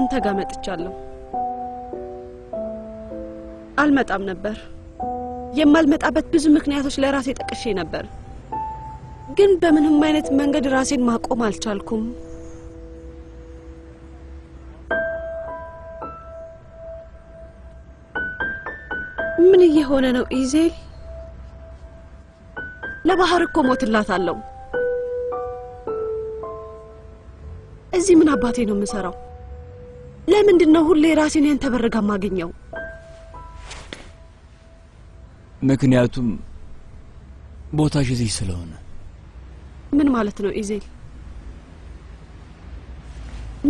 አንተ ጋር መጥቻለሁ አልመጣም ነበር የማልመጣበት ብዙ ምክንያቶች ለራሴ ጠቅሼ ነበር ግን በምንም አይነት መንገድ ራሴን ማቆም አልቻልኩም ምን እየሆነ ነው ኢዜል ለባህር እኮ ሞትላታለሁ እዚህ ምን አባቴ ነው የምሰራው ለምንድነው ሁሌ ራሴን ያንተበረጋ ማገኘው ምክንያቱም ቦታሽ እዚህ ስለሆነ ምን ማለት ነው ኢዜል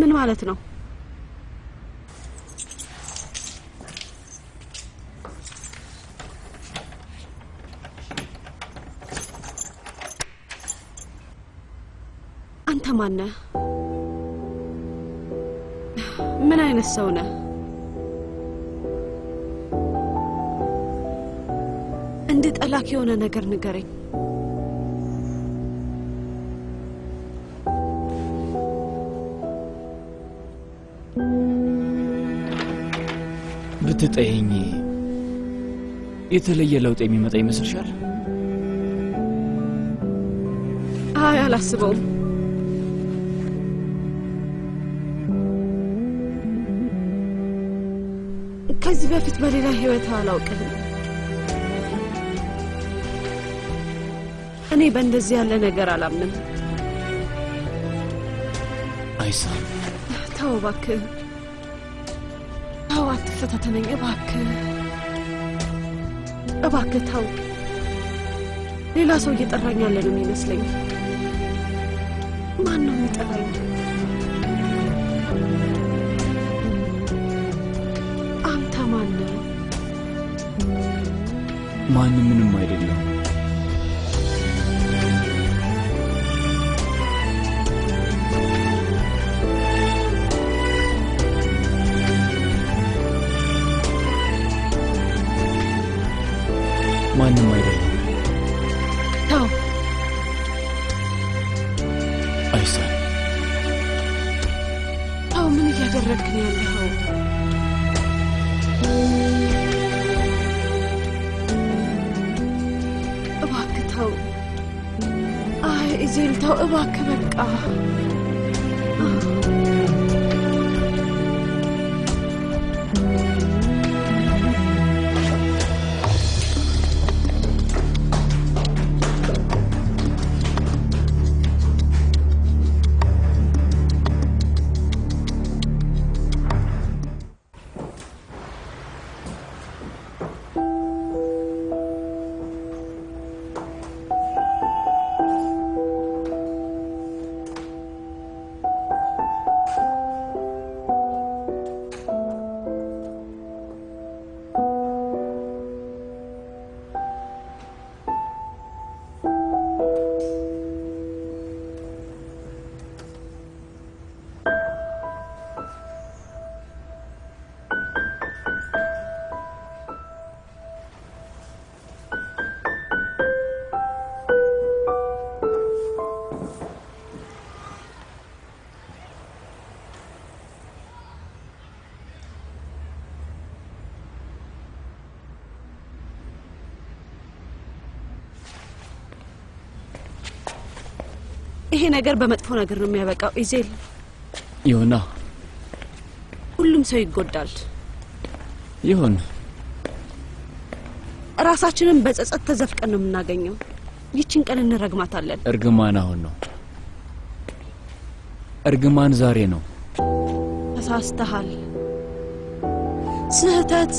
ምን ማለት ነው አንተ ማን ነህ ምን አይነት ሰው ነህ እንደ ጠላክ የሆነ ነገር ንገረኝ ብትጠይኝ የተለየ ለውጥ የሚመጣ ይመስልሻል አይ አላስበውም ከዚህ በፊት በሌላ ህይወት አላውቅም እኔ በእንደዚህ ያለ ነገር አላምንም አይሳን ተው እባክህ ተው አትፈታተነኝ እባክህ ተው ሌላ ሰው እየጠራኝ ያለ ነው የሚመስለኝ ማን ነው የሚጠራኝ አንተ ማን ነህ ማንም ምንም አይደለም ማንም አይደለም ተው አይሳን ተው ምን እያደረግክ ነው ያለኸው እባክህ ተው አይ ኢዜል ተው እባክህ በቃ ይሄ ነገር በመጥፎ ነገር ነው የሚያበቃው ኢዜል ይሁና ሁሉም ሰው ይጎዳል ይሁን ራሳችንን በጸጸት ተዘፍቀን ነው የምናገኘው ይችን ቀን እንረግማታለን እርግማን አሁን ነው እርግማን ዛሬ ነው ተሳስተሃል ስህተት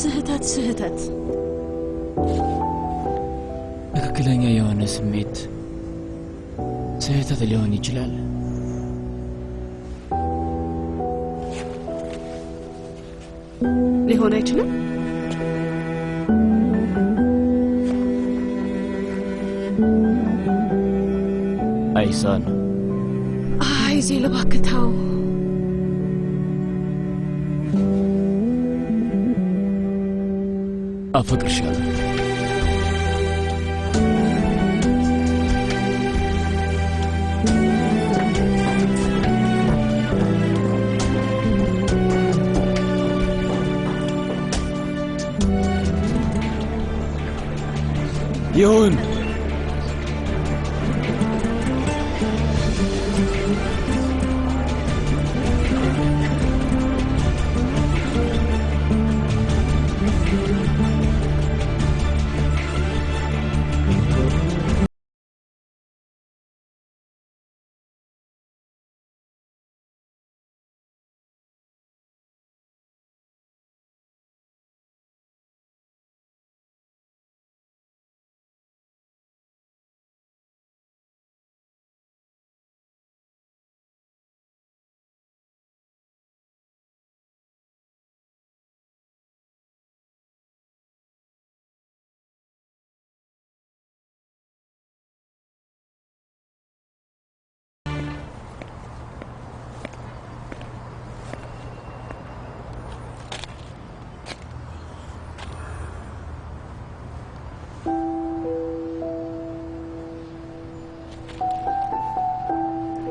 ትክክለኛ የሆነ ስሜት ስህተት ሊሆን ይችላል ሊሆን አይችልም አይሳን ኢዜል እባክህ ተው አፈቅርሻለሁ ይሁን።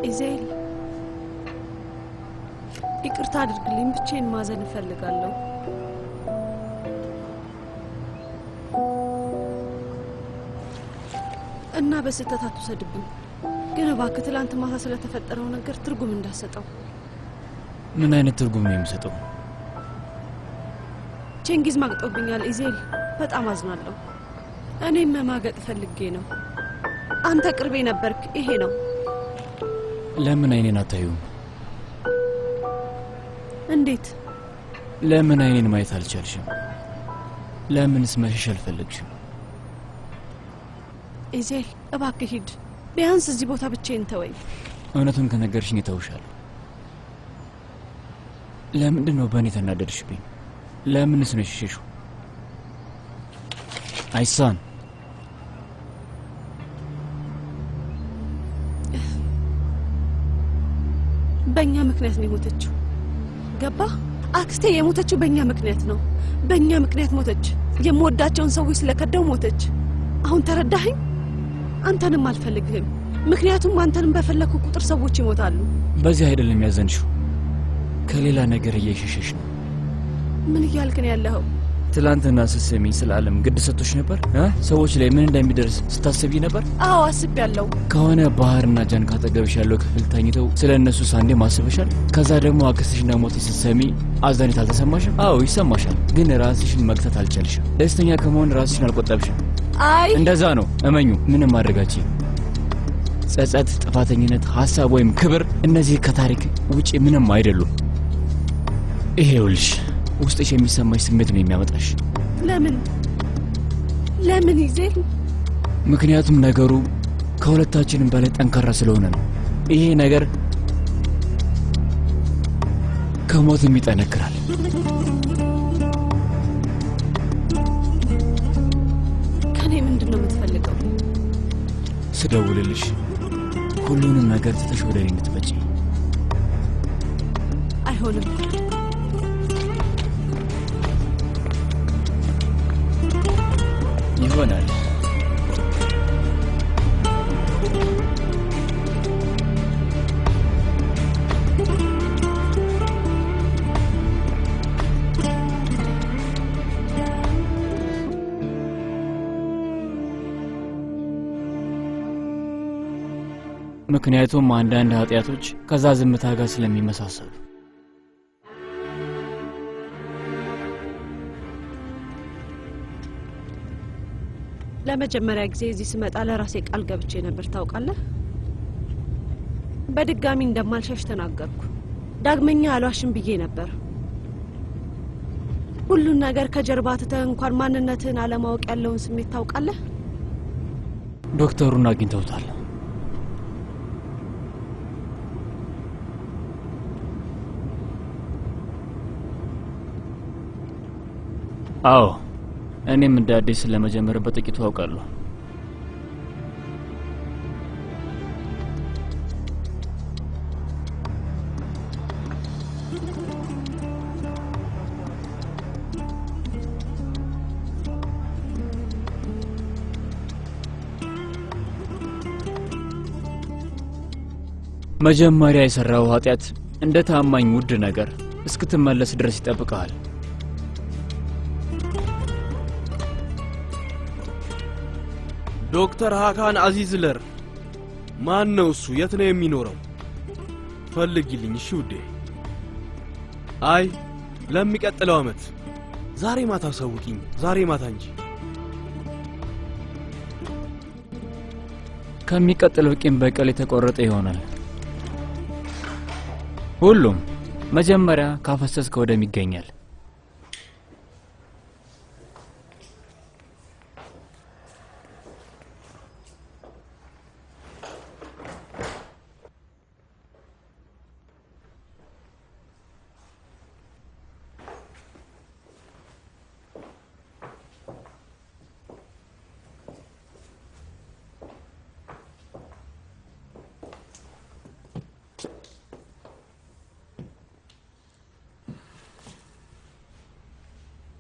ኢዜል ይቅርታ አድርግልኝ፣ ብቻዬን ማዘን እፈልጋለሁ። እና በስህተት አትውሰድብኝ፣ ግን እባክህ ትላንት ማታ ስለተፈጠረው ነገር ትርጉም እንዳሰጠው። ምን አይነት ትርጉም ነው የሚሰጠው? ቼንጊዝ ማግጦብኛል ኢዜል፣ በጣም አዝናለሁ። እኔም መማገጥ ፈልጌ ነው። አንተ ቅርቤ ነበርክ፣ ይሄ ነው። ለምን አይኔን አታዩም? እንዴት? ለምን አይኔን ማየት አልቻልሽም? ለምንስ መሸሽ አልፈለግሽም? ኢዜል እባክህ ሂድ፣ ቢያንስ እዚህ ቦታ ብቻዬን ተወኝ። እውነቱን ከነገርሽኝ እተውሻለሁ። ለምንድን ነው በእኔ ተናደድሽብኝ? ለምንስ ነው የሸሸሽው? አይሳን በእኛ ምክንያት ነው የሞተችው። ገባ? አክስቴ የሞተችው በእኛ ምክንያት ነው። በእኛ ምክንያት ሞተች። የምወዳቸውን ሰዎች ስለከደው ሞተች። አሁን ተረዳኸኝ? አንተንም አልፈልግህም። ምክንያቱም አንተንም በፈለኩ ቁጥር ሰዎች ይሞታሉ። በዚህ አይደለም ያዘንሽው፣ ከሌላ ነገር እየሸሸሽ ነው። ምን እያልክ ነው ያለኸው? ትላንትና ስትሰሚኝ ስለ ዓለም ግድ ሰጥቶሽ ነበር? ሰዎች ላይ ምን እንደሚደርስ ስታስቢ ነበር? አዎ አስቤያለሁ። ከሆነ ባህርና ጃን ካጠገብሽ ያለው ክፍል ተኝተው ስለ እነሱ ሳንዴ ማስበሻል? ከዛ ደግሞ አክስትሽ እንደሞተች ስትሰሚ አዘኔት አልተሰማሽም? አዎ ይሰማሻል፣ ግን ራስሽን መግታት አልቻልሽም። ደስተኛ ከመሆን ራስሽን አልቆጠብሽም። አይ እንደዛ ነው፣ እመኙ። ምንም ማድረጋችን ጸጸት፣ ጥፋተኝነት፣ ሀሳብ ወይም ክብር፣ እነዚህ ከታሪክ ውጪ ምንም አይደሉም። ይሄውልሽ ውስጥሽ የሚሰማሽ ስሜት ነው የሚያመጣሽ። ለምን ኢዜል? ምክንያቱም ነገሩ ከሁለታችንም በላይ ጠንካራ ስለሆነ ነው። ይሄ ነገር ከሞትም ይጠነክራል። ከኔ ምንድን ነው የምትፈልገው? ስደውልልሽ ሁሉንም ነገር ትተሽ ወደ እኔ እንድትመጪ። አይሆንም። ይሆናል። ምክንያቱም አንዳንድ ኃጢአቶች ከዛ ዝምታ ጋር ስለሚመሳሰሉ። ለመጀመሪያ ጊዜ እዚህ ስመጣ ለራሴ ቃል ገብቼ ነበር ታውቃለህ። በድጋሚ እንደማልሸሽ ተናገርኩ። ዳግመኛ አልዋሽም ብዬ ነበር። ሁሉን ነገር ከጀርባ ትተህ እንኳን ማንነትህን አለማወቅ ያለውን ስሜት ታውቃለህ። ዶክተሩን አግኝተውታል? አዎ፣ እኔም እንደ አዲስ ለመጀመር በጥቂቱ አውቃለሁ። መጀመሪያ የሰራው ኃጢአት እንደ ታማኝ ውድ ነገር እስክትመለስ ድረስ ይጠብቃል። ዶክተር ሃካን አዚዝለር ማን ነው እሱ? የት ነው የሚኖረው? ፈልጊልኝ እሺ ውዴ። አይ ለሚቀጥለው አመት ዛሬ ማታ ሰውቂኝ፣ ዛሬ ማታ እንጂ። ከሚቀጥለው ቂም በቀል የተቆረጠ ይሆናል። ሁሉም መጀመሪያ ካፈሰስከ ወደም ይገኛል።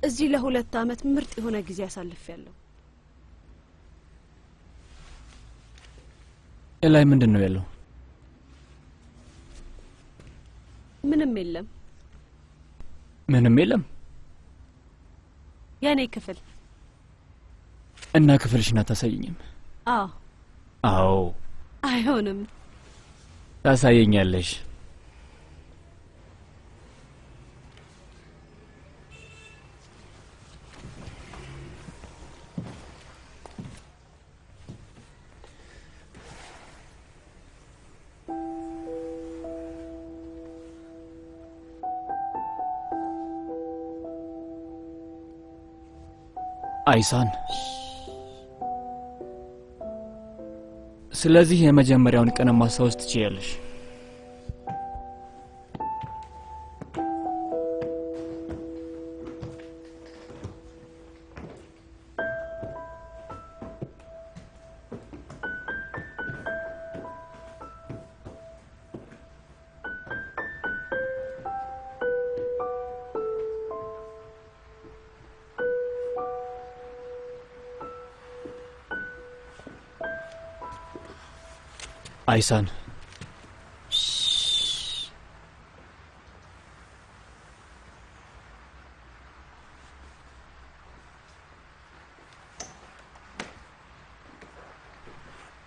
እዚህ ለ2 አመት ምርጥ የሆነ ጊዜ አሳልፌያለሁ። ላይ ምንድነው ያለው? ምንም የለም። ምንም የለም? ያኔ ክፍል እና ክፍልሽን አታሳይኝም? አዎ። አይሆንም። ታሳየኛለሽ። አይሳን ስለዚህ የመጀመሪያውን ቀን ማስታወስ ትችያለሽ። አይሳን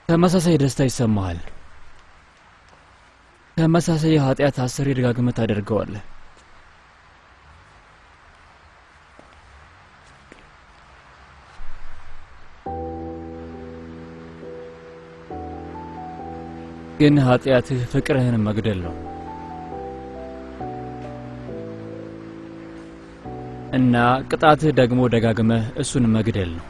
ተመሳሳይ ደስታ ይሰማሃል። ተመሳሳይ ኃጢአት 10 ደጋግመህ ታደርገዋለህ። ግን ኃጢአትህ ፍቅርህን መግደል ነው እና ቅጣትህ ደግሞ ደጋግመህ እሱን መግደል ነው።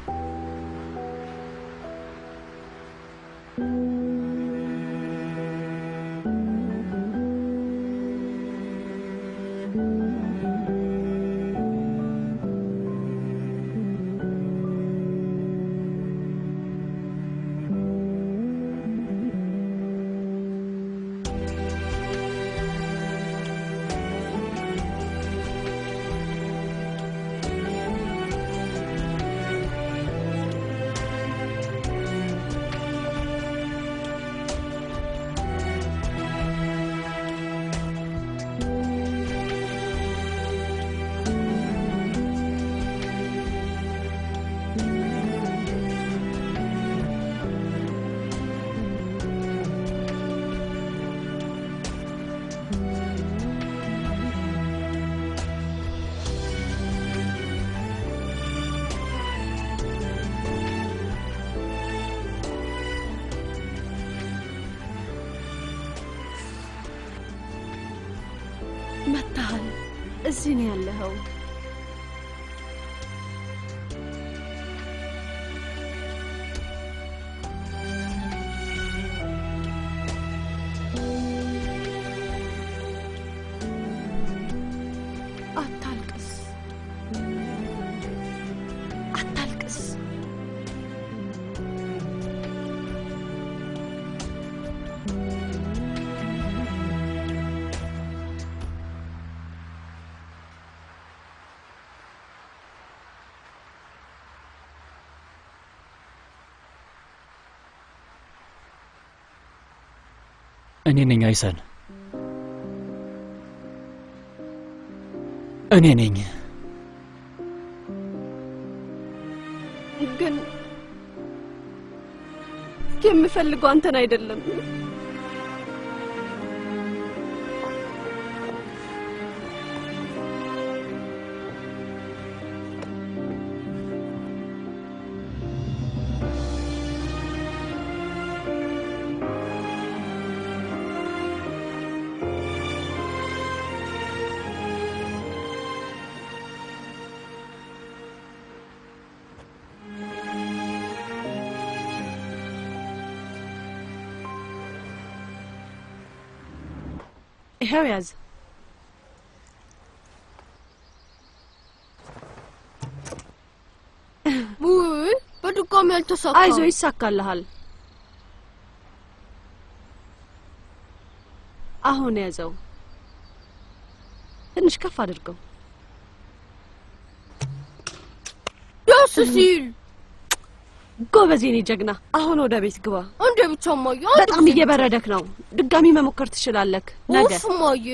መጣሃል። እዚህ ነው ያለኸው። አታልቅስ፣ አታልቅስ። እኔ ነኝ አይሳን፣ እኔ ነኝ። የምፈልገው አንተን አይደለም። ይሄው ያዝ። ውይ በድጋሚ አልተሳካም። አይዞ ይሳካልሃል። አሁን ያዘው። ትንሽ ከፍ አድርገው። ደስ ሲል ጎበዝ የኔ ጀግና። አሁን ወደ ቤት ግባ። እንዴ ብቻ ማየ በጣም እየበረደክ ነው። ድጋሚ መሞከር ትችላለህ ነገ። ኡፍ ማየ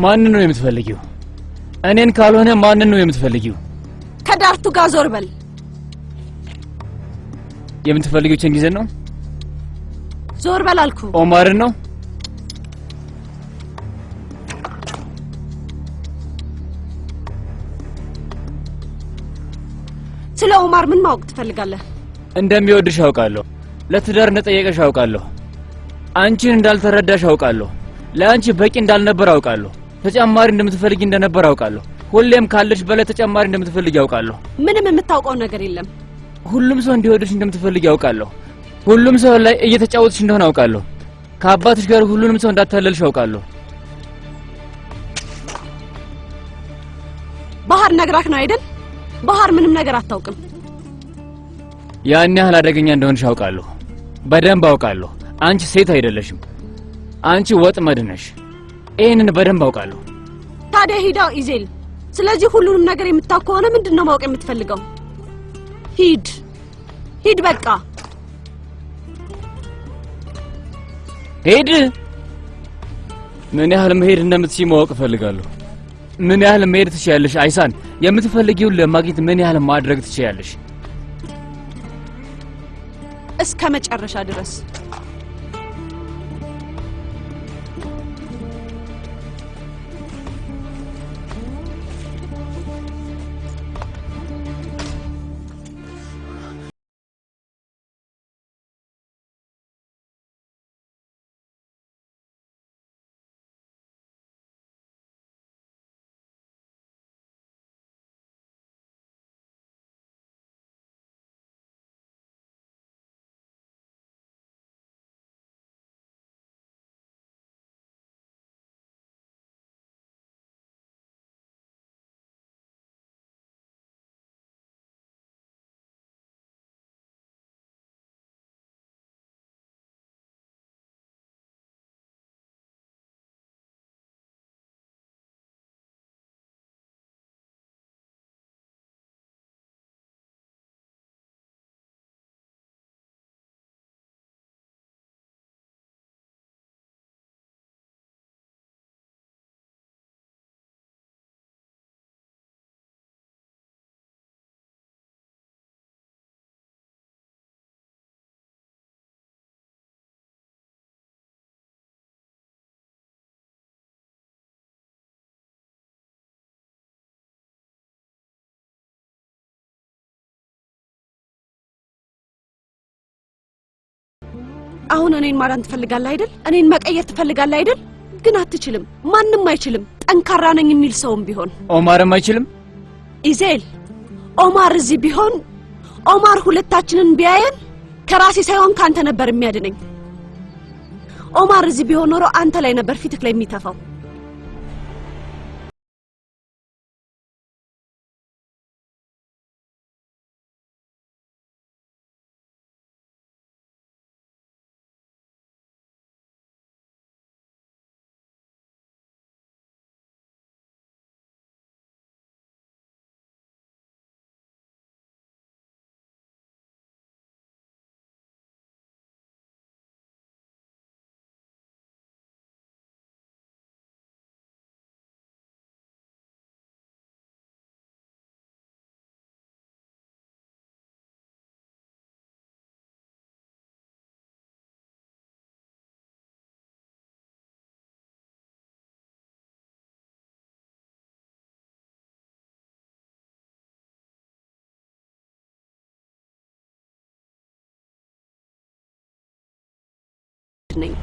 ማንን ነው የምትፈልጊው? እኔን ካልሆነ ማንን ነው የምትፈልጊው? ከዳርቱ ጋር ዞር በል። የምትፈልጊው ቸንጊዘን ነው? ዞር በል አልኩ። ኦማርን ነው? ስለ ኦማር ምን ማወቅ ትፈልጋለህ? እንደሚወድሽ አውቃለሁ። ለትዳር እንደጠየቀሽ አውቃለሁ። አንቺን እንዳልተረዳሽ አውቃለሁ። ለአንቺ በቂ እንዳልነበር አውቃለሁ። ተጨማሪ እንደምትፈልጊ እንደነበር አውቃለሁ። ሁሌም ካለሽ በላይ ተጨማሪ እንደምትፈልጊ አውቃለሁ። ምንም የምታውቀው ነገር የለም። ሁሉም ሰው እንዲወድሽ እንደምትፈልጊ አውቃለሁ። ሁሉም ሰው ላይ እየተጫወትሽ እንደሆነ አውቃለሁ። ከአባትሽ ጋር ሁሉንም ሰው እንዳታለልሽ አውቃለሁ። ባህር ነግራክ ነው አይደል? ባህር ምንም ነገር አታውቅም። ያን ያህል አደገኛ እንደሆንሽ አውቃለሁ። በደንብ አውቃለሁ። አንቺ ሴት አይደለሽም። አንቺ ወጥመድ ነሽ። ይሄንን በደንብ አውቃለሁ። ታዲያ ሂዳው ኢዜል። ስለዚህ ሁሉንም ነገር የምታውቅ ከሆነ ምንድነው ማወቅ የምትፈልገው? ሂድ ሂድ፣ በቃ ሂድ። ምን ያህል መሄድ እንደምትችይ ማወቅ እፈልጋለሁ። ምን ያህል መሄድ ትችያለሽ? አይሳን የምትፈልጊውን ለማግኘት ምን ያህል ማድረግ ትችያለሽ? እስከ መጨረሻ ድረስ። አሁን እኔን ማዳን ትፈልጋለህ አይደል? እኔን መቀየር ትፈልጋለህ አይደል? ግን አትችልም። ማንም አይችልም። ጠንካራ ነኝ የሚል ሰውም ቢሆን ኦማርም አይችልም። ኢዜል፣ ኦማር እዚህ ቢሆን ኦማር ሁለታችንን ቢያየን ከራሴ ሳይሆን ካንተ ነበር የሚያድነኝ። ኦማር እዚህ ቢሆን ኖሮ አንተ ላይ ነበር ፊትክ ላይ የሚተፋው። ነኝ።